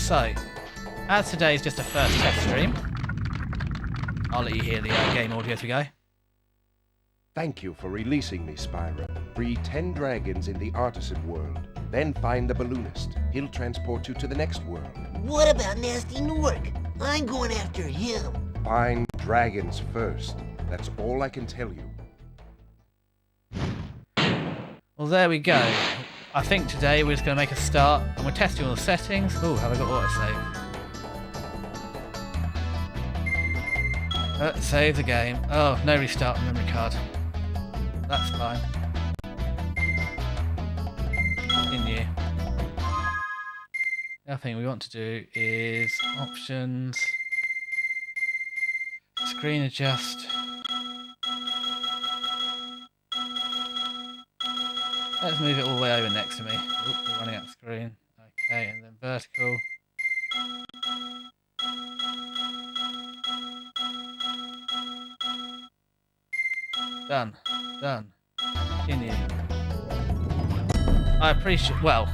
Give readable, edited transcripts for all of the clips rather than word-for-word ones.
So, as today is just a first test stream, I'll let you hear the game audio as we go. Thank you for releasing me, Spyro. Free 10 dragons in the Artisan world. Then find the balloonist. He'll transport you to the next world. What about Nasty Nork? I'm going after him. Find dragons first. That's all I can tell you. Well, there we go. I think today we're just going to make a start and we're testing all the settings. Oh, have I got autosave? Save the game. Oh, no restart memory card. That's fine. Continue. The other thing we want to do is options, screen adjust. Let's move it all the way over next to me. Oop, we're running out of screen. Okay, and then vertical. Done. Done. Continue. I appreciate... Well,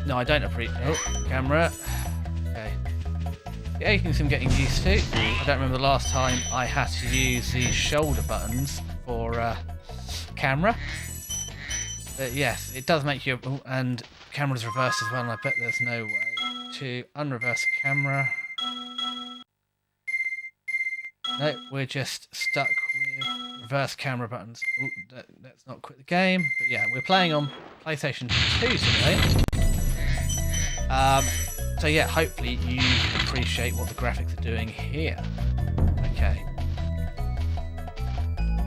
no, I don't appreciate... Oh, camera. Okay. Getting some getting used to. I don't remember the last time I had to use the shoulder buttons for camera. But yes, it does make you... Oh, and camera's reversed as well, and I bet there's no way to unreverse the camera. No, we're just stuck with reverse camera buttons. Ooh, let's not quit the game. But yeah, we're playing on PlayStation 2 today. So yeah, hopefully you appreciate what the graphics are doing here. Okay.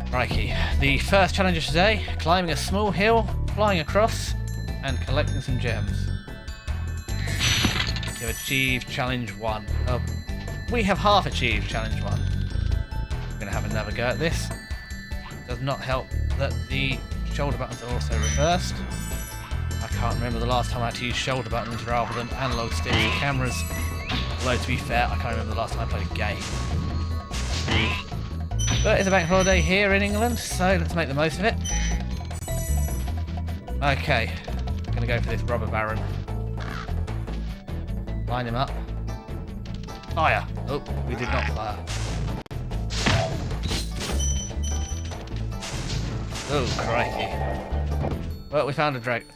Crikey. The first challenge of today, climbing a small hill, flying across, and collecting some gems. You've achieved challenge 1. We have half achieved challenge 1. We're going to have another go at this. Does not help that the shoulder buttons are also reversed. I can't remember the last time I had to use shoulder buttons rather than analog sticks and cameras. Although to be fair, I can't remember the last time I played a game. But it's a bank holiday here in England, so let's make the most of it. Okay, I'm going to go for this robber baron. Line him up. Fire! Oh, we did not fire. Oh, crikey. Well, we found a dragon.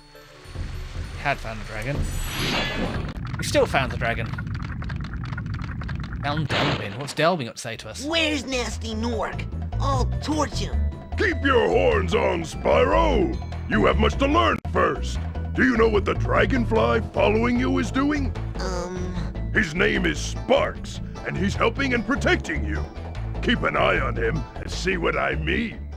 We had found a dragon. We still found the dragon. Found Delvin. What's Delvin got to say to us? Where's Nasty Nork? I'll torch him. Keep your horns on, Spyro! You have much to learn first. Do you know what the dragonfly following you is doing? His name is Sparks, and he's helping and protecting you. Keep an eye on him and see what I mean.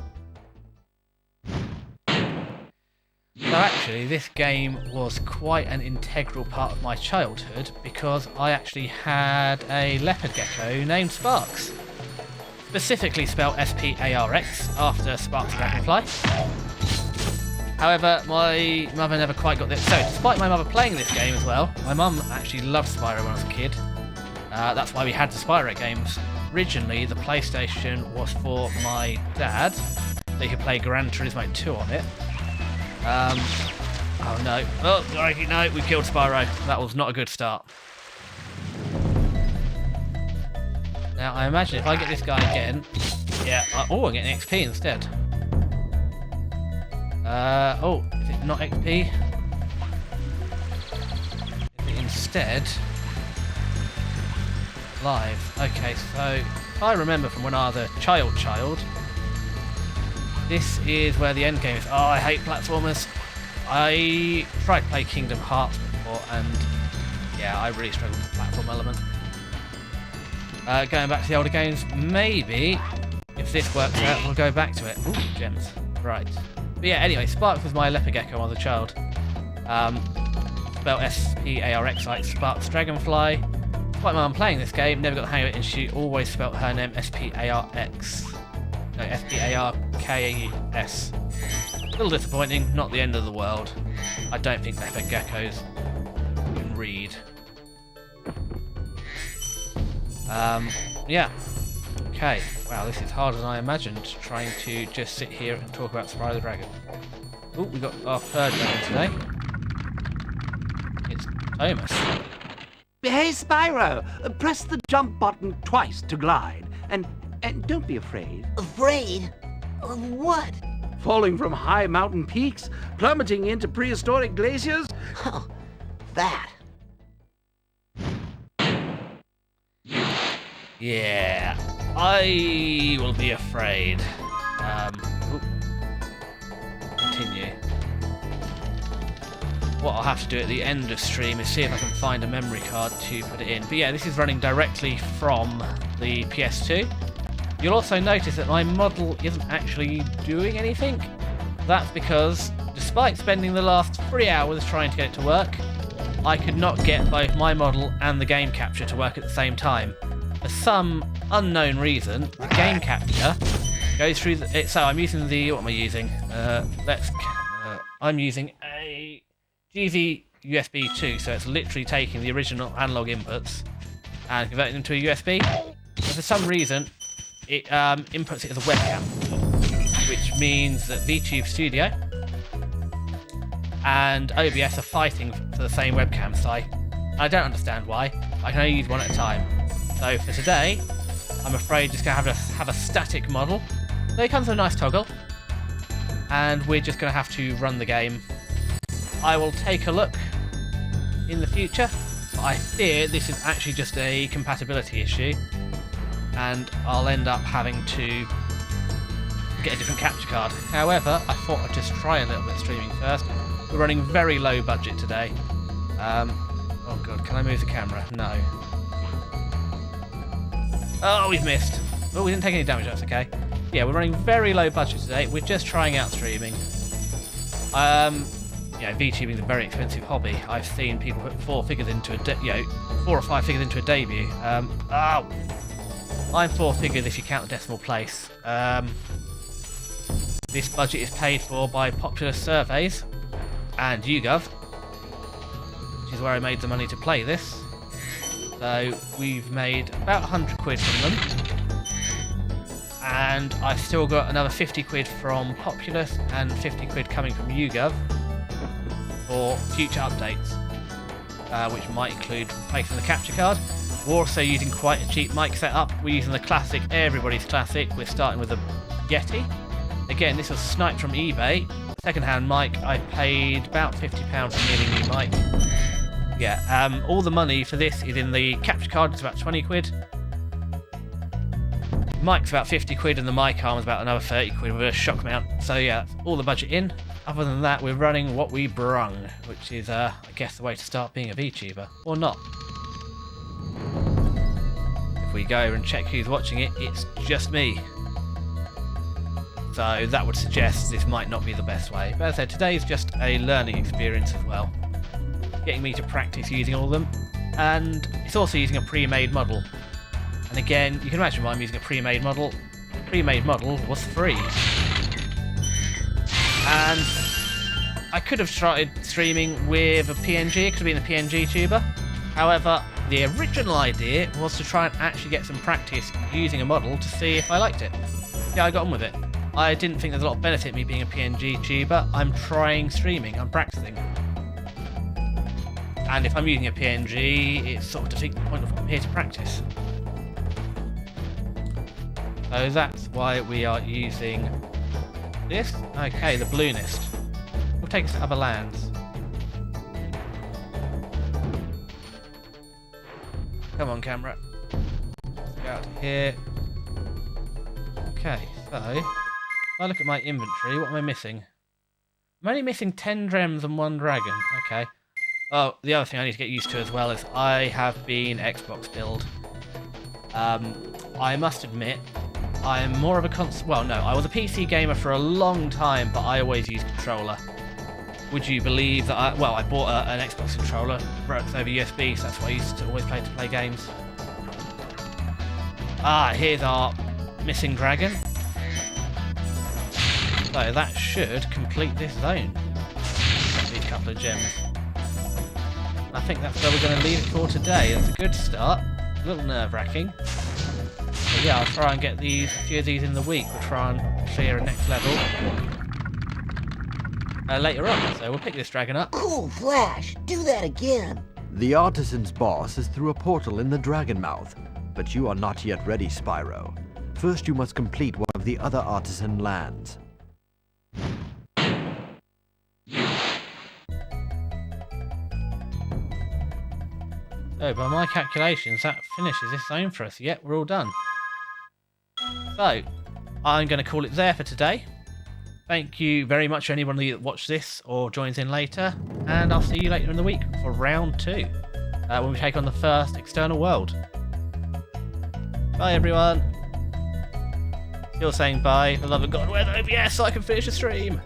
So actually, this game was quite an integral part of my childhood because I actually had a leopard gecko named Sparks. Specifically spelled S-P-A-R-X after Sparks the Dragonfly. However, my mother never quite got this. So, despite my mother playing this game as well, my mum actually loved Spyro when I was a kid. That's why we had the Spyro games. Originally, the PlayStation was for my dad. They could play Gran Turismo 2 on it. Oh no. Oh, no, we killed Spyro. That was not a good start. Now, I imagine if I get this guy again... Yeah, oh, I'm getting XP instead. Oh, is it not XP? Is it instead... Live. Okay, so if I remember from when I was a child, this is where the end game is. Oh, I hate platformers. I tried to play Kingdom Hearts before, and yeah, I really struggled with the platform element. Going back to the older games, maybe if this works out, we'll go back to it. Ooh, gems. Right. But yeah, anyway, Sparks was my leopard gecko when I was a child. Spelled S-P-A-R-X, like Sparks Dragonfly. Despite my mum playing this game, never got the hang of it, and she always spelt her name S-P-A-R-X. No, S-P-A-R-K-S. A little disappointing, not the end of the world. I don't think leopard geckos can read. Yeah. Okay. Wow, this is harder than I imagined, trying to just sit here and talk about Spyro the Dragon. Oh, we got our third dragon today. It's Thomas. Hey, Spyro, press the jump button twice to glide. And don't be afraid. Afraid? Of what? Falling from high mountain peaks, plummeting into prehistoric glaciers. Oh, that. Yeah, I will be afraid. Continue. What I'll have to do at the end of stream is see if I can find a memory card to put it in. But yeah, this is running directly from the PS2. You'll also notice that my model isn't actually doing anything. That's because, despite spending the last 3 hours trying to get it to work, I could not get both my model and the game capture to work at the same time. For some unknown reason, the game capture goes through the... So I'm using the... What am I using? I'm using a GV USB 2, so it's literally taking the original analog inputs and converting them to a USB. But for some reason, it inputs it as a webcam, which means that VTube Studio and OBS are fighting for the same webcam site. I don't understand why. I can only use one at a time. So for today, I'm afraid just going to have a static model. So it comes with a nice toggle, and we're just going to have to run the game. I will take a look in the future, but I fear this is actually just a compatibility issue, and I'll end up having to get a different capture card. However, I thought I'd just try a little bit of streaming first. We're running very low budget today. Oh god, can I move the camera? No. Oh, we've missed. Oh, we didn't take any damage, that's okay. Yeah, we're running very low budget today. We're just trying out streaming. Yeah, VTubing is a very expensive hobby. I've seen people put 4 figures into a 4 or 5 figures into a debut. Oh, I'm 4 figures if you count the decimal place. This budget is paid for by popular surveys and YouGov, which is where I made the money to play this. So we've made about 100 quid from them, and I've still got another 50 quid from Populous and 50 quid coming from YouGov for future updates, which might include replacing the capture card. We're also using quite a cheap mic setup. We're using the classic, everybody's classic. We're starting with the Yeti. Again, this was sniped from eBay. Second-hand mic. I paid about £50 for a nearly new mic. Yeah, all the money for this is in the capture card. It's about 20 quid. Mic's about 50 quid, and the mic arm is about another 30 quid with a shock mount. So yeah, that's all the budget in. Other than that, we're running what we brung, which is, I guess, the way to start being a VTuber. Or not. If we go and check who's watching it, it's just me. So that would suggest this might not be the best way. But as I said, today's just a learning experience as well. Getting me to practice using all of them. And it's also using a pre-made model. And again, you can imagine why I'm using a pre-made model. The pre-made model was free. And I could have started streaming with a PNG, it could have been a PNG tuber. However, the original idea was to try and actually get some practice using a model to see if I liked it. Yeah, I got on with it. I didn't think there's a lot of benefit in me being a PNG tuber. I'm trying streaming, I'm practicing. And if I'm using a PNG, it's sort of defeating the point of I'm here to practice. So that's why we are using this. Okay, the balloonist. We'll take us to other lands. Come on, camera. Let's go out to here. Okay, so if I look at my inventory, what am I missing? I'm only missing 10 gems and 1 dragon. Okay. Oh, the other thing I need to get used to as well is I have been Xbox build. I must admit, I'm more of a well, no, I was a PC gamer for a long time, but I always used controller. Would you believe that I bought an Xbox controller, works over USB, so that's what I used to always play games. Ah, here's our missing dragon. So that should complete this zone. These couple of gems. I think that's where we're going to leave it for today. That's a good start. A little nerve-wracking. But yeah, I'll try and get a few of these in the week. We'll try and clear a next level later on. So we'll pick this dragon up. Cool, Flash. Do that again. The Artisans' boss is through a portal in the Dragon Mouth, but you are not yet ready, Spyro. First you must complete one of the other Artisan lands. So, by my calculations, that finishes this zone for us. Yep, we're all done. So, I'm going to call it there for today. Thank you very much to anyone that watched this or joins in later, and I'll see you later in the week for round 2, when we take on the first external world. Bye everyone! Still saying bye, for the love of God, where's OBS so I can finish the stream?